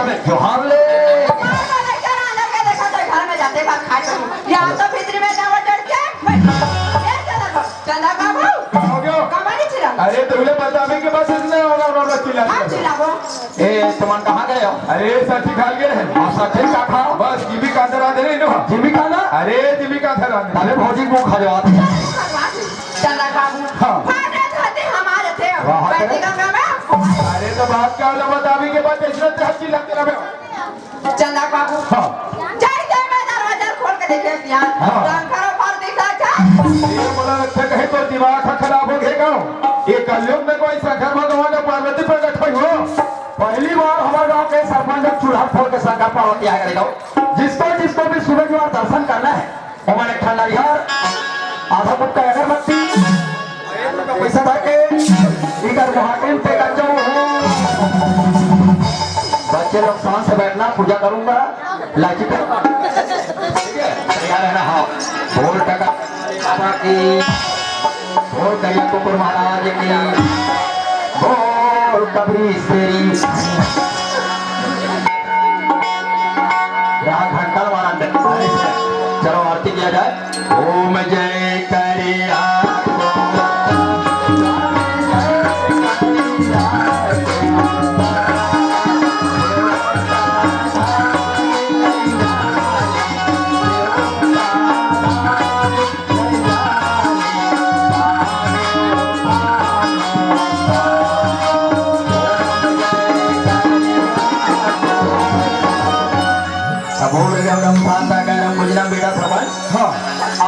में जोहार ले घर में जाते बात खाए यहाँ तो भीतर में जावा चढ़ के चला बाबू हो गयो कमानी चिरा अरे तुमने बतावे के बाद इतना और चिल्ला हाँ चिल्लावो ए तुम कहाँ गए हो अरे साथी खा गए हैं साथी का खाओ बस जीवी का अंदर आधे नहीं नो जीवी खाना अरे जीवी का अंदर आधे अरे भौजी को खा जाओ चला बाबू हाँ। फाटे खाते हमारे थे वाह, बैठी गंगा में अरे तो बात क्या वाला बतावे के बाद इतना चाची लगते रहे चला बाबू हाँ जाइए मैं दरवाजा खोल के देखे दिया हाँ। रंगरो पर दिखा था ये बोला अच्छा कहे तो दिमाग खराब हो गया ये कलयुग में कोई शंकर भगवान और पार्वती प्रकट हुई हो पहली बार हमारे गांव के सरपंच चूल्हा फोड़ के शंकर पार्वती आ गए जिसको भी सूरज और दर्शन करना है हमारे ठंडा आधा फुट का अगरबत्ती पैसा भागे इधर महाकिम पे कर जाओ बच्चे लोग सांस से बैठना पूजा करूंगा लाची पे तैयार रहना हाँ बोल टका बाबा की बोल करिया कुकुर महाराज की बोल कबरी तेरी यहाँ घंटा मारा चलो आरती किया जाए ओम जय करिया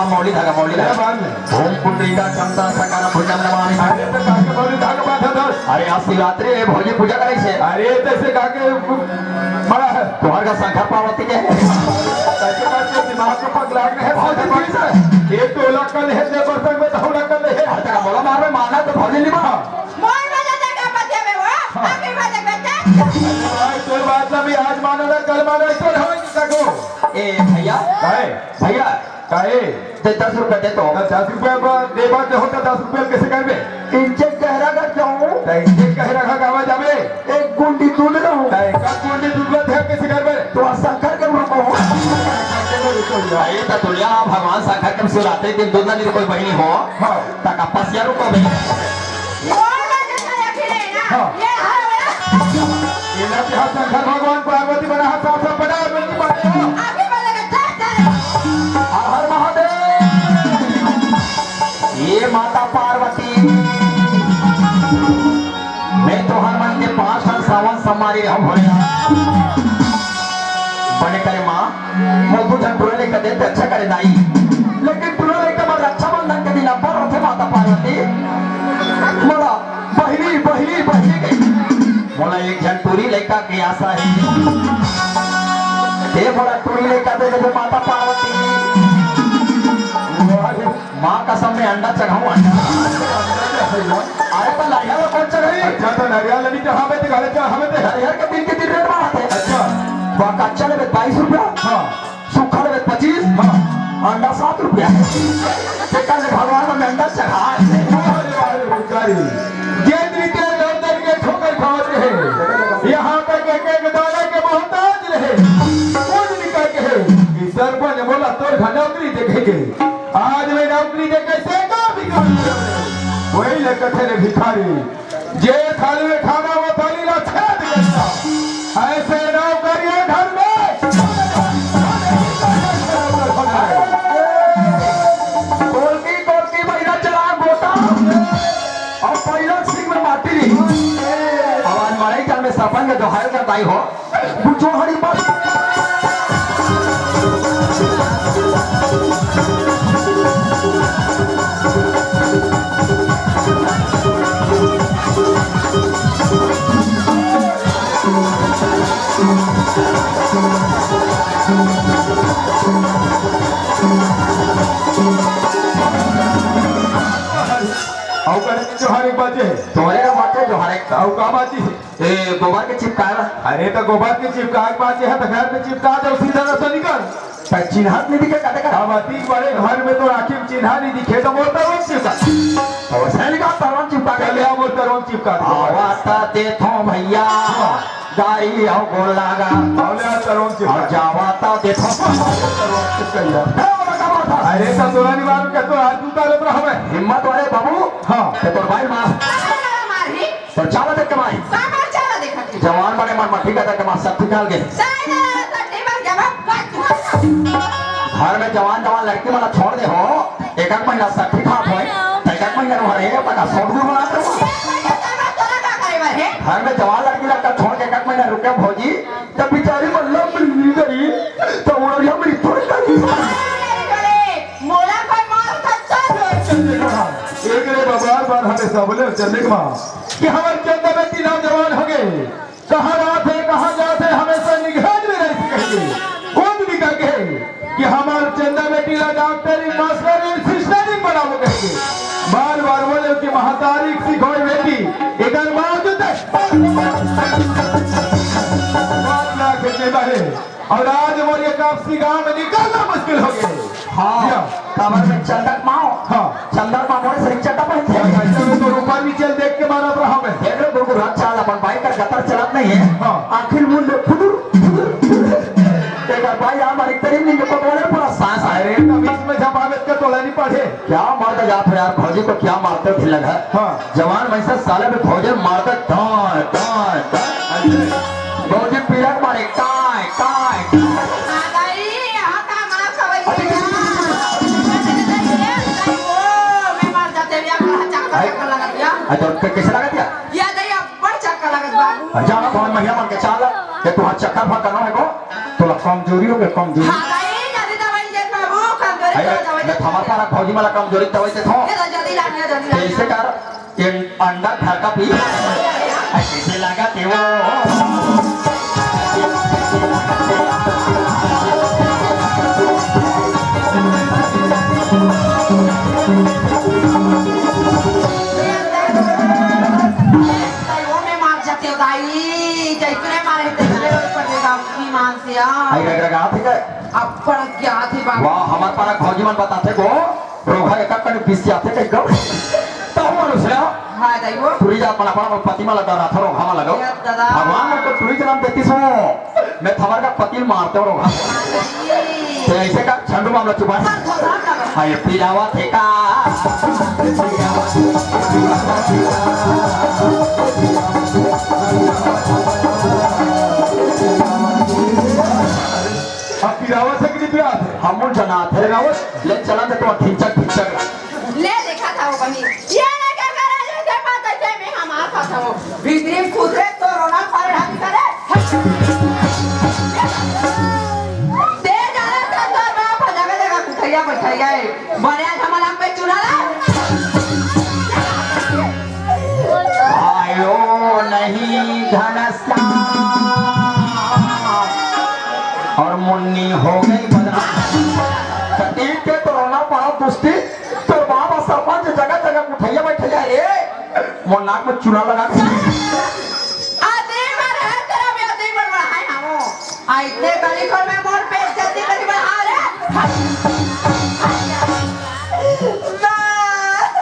मौली धागा ओम पुंडरीका क्षमता सकार भुजम नमामि अरे तो काके बोली धागा बाधा दस अरे आज शिवरात्रि है भोजी पूजा करे छे अरे तैसे काके बड़ा है तोहर का शंकर पार्वती के तैसे काके दिमाग को पगला के है भौजी की से एक तो लकल है ने बर्तन में तो लकल है हर जगह बोला मार में मारना तो भोजी लिबा मोर बजा दे का बजे में वो आगे बजे बेटा भाई तो बात ना भी आज मानो ना कल मानो तो हो नहीं सको ए भैया काहे काहे ते 10 रुपए दे तो 10 रुपए को दे बात होता 10 रुपए कैसे करबे इंचे गहरा कर जाऊं तैसे कह रखा गावा जाबे एक गुंडी दूध रहूं तै का कुंडी दूध है कैसे करबे तो शंकर के रूप हो ये तो दुनिया भगवान शंकर के शिवरात्रि दिन दूध नहीं कोई बहिनी हो हां तका पसिया रुको बे मोर बजा खाया खिले ना ये हर ये ना कि शंकर भगवान पार्वती बना हाथ साफ बना मिलती बात हो आगे बजे का हर महादेव ये माता पार्वती मैं तो हर मन के 5 साल सावन समारी हम भोले बने करे माँ मैं तुझे टुरे लेकर देते अच्छा करे दाई लेकिन टुरे लेकर मैं रक्षाबंधन के दिन पर रथे माता पार्वती बोला बहिनी गई बोला एक जन टूरी लेकर के आशा है ये बोला टूरी लेकर दे दे माता पार्वती माँ कसम में अंडा चढ़ाऊं अंडा अरे तो नारियल कौन चढ़ाई अच्छा तो नारियल नहीं चढ़ावे तो घरे चढ़ावे तो नारियल के दिन के दिन रेट बढ़ाते अच्छा वह कच्चा लेवे 22 रुपया हां सूखा लेवे 25 हां अंडा 7 रुपया बेटा ने भगवान में अंडा चढ़ा अरे बेचारी ये रीति लोग के ठोकर खाते हैं यहाँ तक एक दाना के मोहताज रहे कौन निकल के है कि सरपंच बोला तोर नौकरी देखेंगे आज मैं नौकरी दे कैसे का भिखारी वही लगते रे भिखारी जे थाली में खाना वो थाली ला छेद करता ऐसे नौकरियां घर में गोलकी महीना चला गोटा और पहला सिंह में माटी आवाज मारे क्या में सरपंच जो हायर करता ही हो बुझो हरी बात जोहारी बाजे तुम्हारे का बात है जो हर एक का बाजी ए गोबर के चिपकाया अरे तो गोबर की चिपका बाजे है तो घर में चिपका दो सीधा रास्ता निकल चिन्हात नहीं दिखे कहते अब अति बड़े घर में तो आखिर चिन्हा नहीं दिखे तो बोलता रोम चिपका तो वैसे लिखा तरवन चिपका कल के या बोलता रोम चिपका आवाता दे थो भैया गाई आओ गोल लागा आवल्या सर्वं और चिपळा जावाता देखो अरे संतोलानी मारू का तो आज तू तारे पर हमें हिम्मत वाले बाबू हाँ ते तोर भाई मार मारी तो चावा देख के मारी कामा चला देखती जवान बने मन मट्टी का तक मार सब निकाल के साइना तट्टी पर जवाब बात घर में जवान जवान लड़की वाला छोड़ दे हो एक एक महीना सट्ठी खाप होए एक एक महीना रहे पता सोच दूर बना दो घर में जवान लड़की लड़का छोड़ के एक एक महीना रुके भौजी तब बेचारी मल्ला मिल गई तो उड़िया मेरी थोड़ी लगी मोला कोई मार खच्चा एक रे बार बार हमें सबले चलने के बाद कि हमारे चंदा में तीन जवान हो गए कहाँ जाते कहाँ जाते हमेशा निगरान में रह सकेंगे कौन भी कहे कि हमारे चंदा में तीन डॉक्टरी मास्टर सिस्टरिंग बनाओ कहेंगे बार बार बोले कि महातारिक सिखोई बेटी एक बार और आज मोरे कापसी गांव में निकलना मुश्किल हो गया हाँ कमर में चंदक माओ हाँ चंदक माओ मोरे सरिक चट्टा पहनते हैं ऐसे में तो ऊपर भी चल देख के मारा रहा मैं देख लो गुरु रात चाल अपन बाइक का गतर चलत नहीं है हाँ। आखिर मुंह फुदुर एक भाई हमारे करीब नहीं को बोले पूरा सांस आ अरे का बीच में जमानत का तोला नहीं पड़े क्या मारता जात है यार फौजी को क्या मारते थे लगा हाँ। जवान वैसे साले में फौजी मारता टाय टाय टाय फौजी पीड़क मारे टाय टाय आ गई यहां का मार खवैया मैं मार जाते बिया चक्कर लगा दिया तो कैसे लगा दिया या दैया बड़ चक्कर लगत बाबू जाना कौन महिला मन के चाल ये तू चक्कर भाग करना है को तो कमजोरी हो गई कमजोरी आ गई जल्दी दवाई दे बाबू कमजोरी तो दवाई दे हमारे पारा फौजी वाला कमजोरी दवाई से थो ये तो जल्दी लानिया जल्दी कैसे कर ये अंडा घर का पी कैसे लगा ते वो आई रगा ठीक है अपन क्या थी बाबू वाह हमारे पारा फौजी मन बताते को रोगा एक कण पीस आते कई गो तो मनुष्य हां दैवो तुरी जा अपना अपना पति में लगा रहा था रोगा में लगाओ भगवान को तुरी जन्म देती सो मैं थमर का पति मारते रोगा तो ऐसे का छंडू मामला चुपा हाय पीलावा थे का अब पिरावा से कितनी प्यार है हम जना थे रावत ले चला दे तो ठिचक ठिचक ले देखा था वो बनी ये ना क्या कर रहा है जब बात है मैं हमारा था वो भीतरी खुदरे तो रोना फाड़ हाथ करे दे जाना था तो मैं फजा के जगह कुठैया बैठाई गए बने आज हमारा पे चुना ला आयो नहीं घनश्याम और मुन्नी हो गई बदनाम कटीक के तो रोना पड़ा दोस्ती तो बाबा सरपंच जगह जगह उठैया बैठैया रे मोर नाक में चूना लगा आदे मर है तेरा भी आदे मर रहा है हमो आइते गली खोल में मोर पे जल्दी गली बढ़ा रे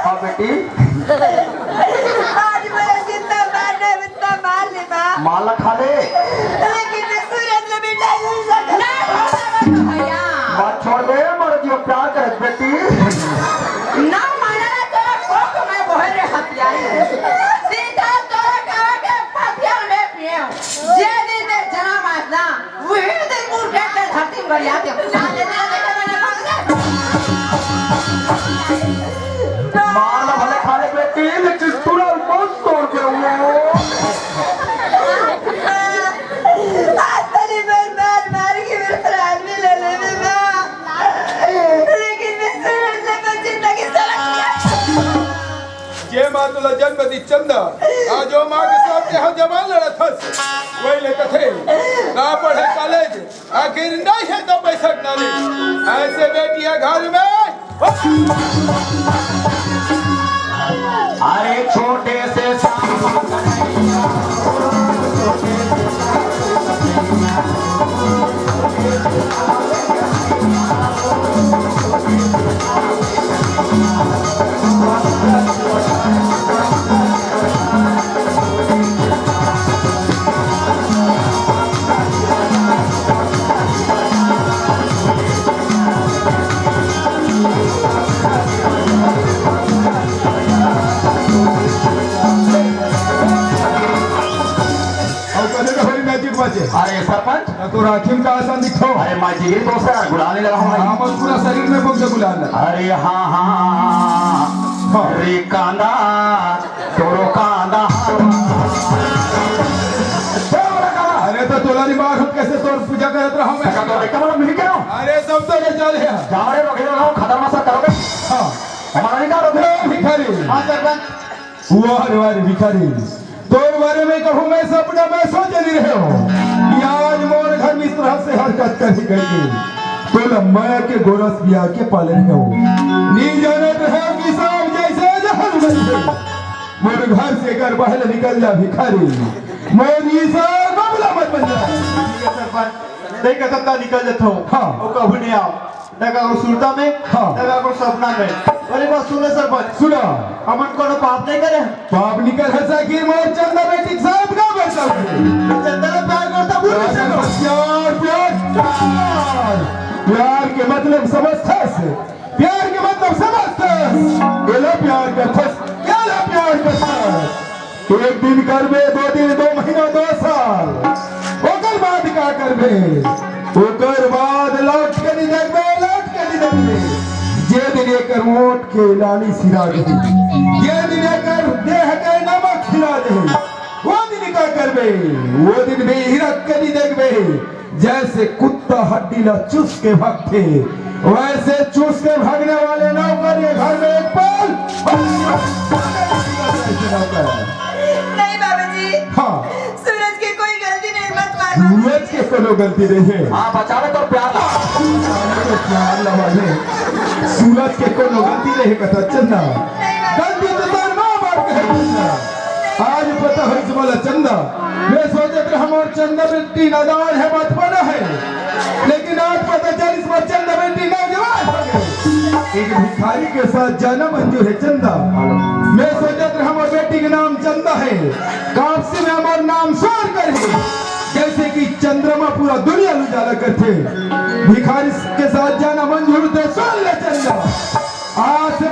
हाँ बेटी आज मेरा जितना मारने इतना मार ले बा माला खा ले लेकिन मैं सूरज में भी नहीं हो सकता नहीं भैया बात छोड़ दे मर जियो प्यार करे बेटी ना माना तेरा कोक में बोल रे हथियार सीधा तोरा कहा के हथियार में पियो जे दिन ते जना मारना वही दिन मुर्गे के धरती बढ़िया के ना दे दे मैंने माला भले खा ले बेटी लेकिन तूने बहुत तोड़ के वो आज तेरी मार मार के मेरे प्राण भी ले ले लेकिन मैं सूरज से बच जिंदगी सड़क ये माँ तुला जन्म दी चंदा आज जो माँ के साथ यहाँ जवान लड़ा था वही ले कथे ना पढ़े कॉलेज आखिर नहीं है तो पैसा नाली ऐसे बेटियां घर में अरे छोटे से थे अरे सरपंच तो राखी का आसान दिखो अरे माँ जिगरी दोस्त है गुलाने लगा हूँ हाँ बस पूरा शरीर में बुक बुला अरे हाँ हाँ रे कांदा तोरो कांदा अरे तो तोला बाहर हम कैसे तोर पूजा करत रहा मैं तो देखा मतलब मिल क्या अरे सब तो ले चल है जाओ रे रोके लगाओ खतरनाक सा करोगे हाँ हमारा नहीं करोगे भिखारी हाँ सरपंच वाह रे भिखारी तोर बारे में कहूँ मैं सपना में सोच नहीं रहे हो कि आज मोर घर में इस तरह से हरकत कर करके तो लम्बा के गोरस बिया के पालन हो नी जाने रहे कि सब जैसे जहर बचे मोर घर से घर बाहर निकल जा भिखारी मोर ये सब मामला मत बन जा सरपंच देख के तब निकल जाता हूँ हाँ। वो कभी नहीं आओ देखा को सुरता में हाँ। देखा को सपना में अरे बात सुने सरपंच सुना हमन को पाप नहीं करे पाप निकल हंसा की मोर चंदा बेटी साहब का बेटा चंदा ने प्यार करता भूल प्यार प्यार प्यार के मतलब समझता है प्यार के मतलब समझता है ये लो प्यार करता क्या लो प्यार करता एक दिन करबे 2 दिन 2 महीना 2 साल ओकर बाद का करबे ओकर बाद लौट के नहीं देखबे लौट के नहीं देखबे जे दिन एकर मोट के लाली सिरा दे जे दिन एकर देह के नमक खिला दे वो दिन का करबे वो दिन भी हिरक के नहीं देखबे जैसे कुत्ता हड्डी ला चूस के भागते वैसे चूस के भागने वाले नौकर ये घर में एक पल नहीं बाबा जी हाँ सूरज की कोई गलती नहीं मत मानो सूरज के कोनो गलती नहीं है हाँ बचावे तो प्यार प्यार लवाले सूरज के कोनो गलती नहीं कथा चंदा गलती तो तार मां बाप के है आज पता है तुम्हारा चंदा मैं सोचे थे हम और चंदा बेटी नादान है बात बना है लेकिन आज पता चल इस बार चंदा बेटी नौजवान हो गई एक भिखारी के साथ जाना मंजूर है चंदा मैं सोचा था हमारे बेटी के नाम चंदा है कापसी में हमारा नाम शोर कर है जैसे कि चंद्रमा पूरा दुनिया उजाला करते भिखारी के साथ जाना मंजूर थे सुन ले चंदा आज